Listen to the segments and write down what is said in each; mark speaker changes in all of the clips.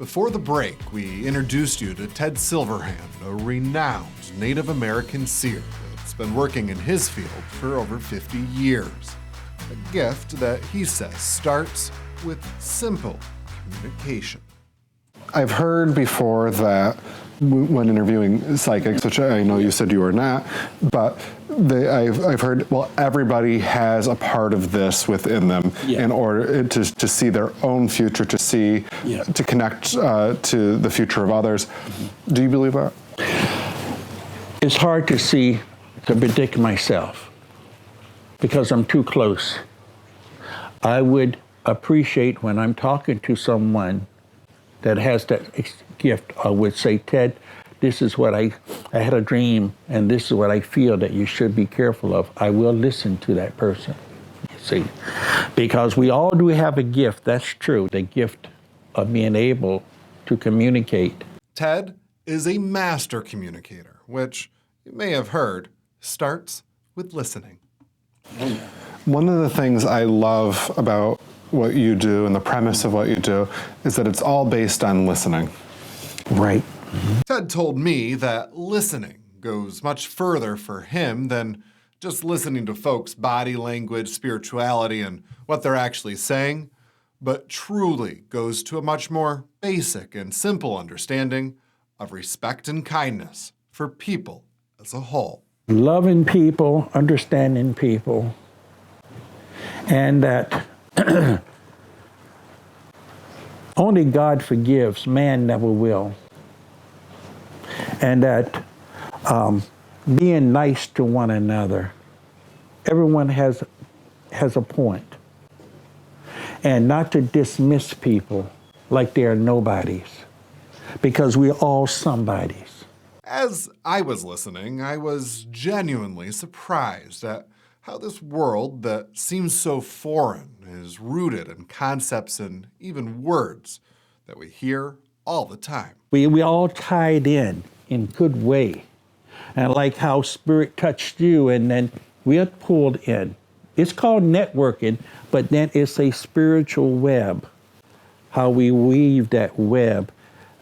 Speaker 1: Before the break, we introduced you to Ted Silverhand, a renowned Native American seer that's been working in his field for over 50 years. A gift that he says starts with simple communication.
Speaker 2: I've heard before that when interviewing psychics, which I know you said you are not, but I've heard, well, everybody has a part of this within them in order to see their own future, to see, to connect to the future of others. Do you believe that?
Speaker 3: It's hard to see, to predict myself because I'm too close. I would appreciate when I'm talking to someone that has that gift. I would say, Ted, this is what I had a dream, and this is what I feel that you should be careful of. I will listen to that person, you see. Because we all do have a gift, that's true, the gift of being able to communicate.
Speaker 1: Ted is a master communicator, which you may have heard starts with listening.
Speaker 2: One of the things I love about what you do and the premise of what you do is that it's all based on listening.
Speaker 3: Right.
Speaker 1: Ted told me that listening goes much further for him than just listening to folks' body language, spirituality, and what they're actually saying, but truly goes to a much more basic and simple understanding of respect and kindness for people as a whole.
Speaker 3: Loving people, understanding people, and that only God forgives, man never will. And that being nice to one another, everyone has a point. And not to dismiss people like they are nobodies, because we're all somebodies.
Speaker 1: As I was listening, I was genuinely surprised at how this world that seems so foreign is rooted in concepts and even words that we hear all the time.
Speaker 3: We all tied in good way. And like how Spirit touched you and then we're pulled in. It's called networking, but then it's a spiritual web, how we weave that web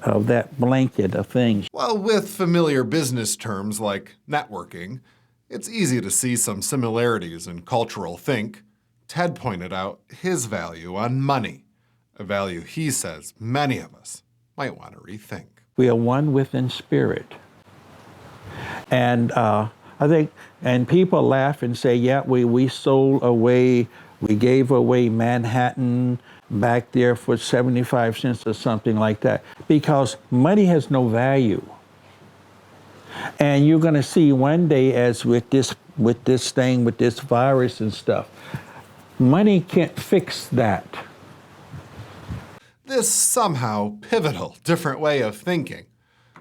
Speaker 3: of that blanket of things.
Speaker 1: Well, with familiar business terms like networking, it's easy to see some similarities in cultural think. Ted pointed out his value on money, a value he says many of us might want to rethink.
Speaker 3: We are one within spirit. And I think, and people laugh and say, yeah, we sold away, we gave away Manhattan back there for 75 cents or something like that, because money has no value. And you're going to see one day, as with this thing, with this virus and stuff, money can't fix that.
Speaker 1: This somehow pivotal, different way of thinking,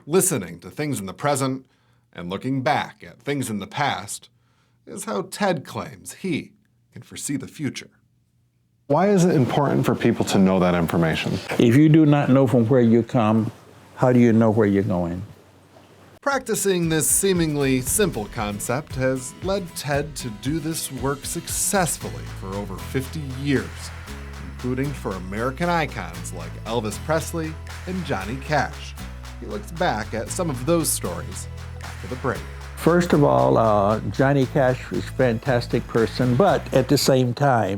Speaker 1: listening to things in the present and looking back at things in the past, is how Ted claims he can foresee the future.
Speaker 2: Why is it important for people to know that information?
Speaker 3: If you do not know from where you come, how do you know where you're going?
Speaker 1: Practicing this seemingly simple concept has led Ted to do this work successfully for over 50 years, including for American icons like Elvis Presley and Johnny Cash. He looks back at some of those stories after the break.
Speaker 3: First of all, Johnny Cash was a fantastic person, but at the same time,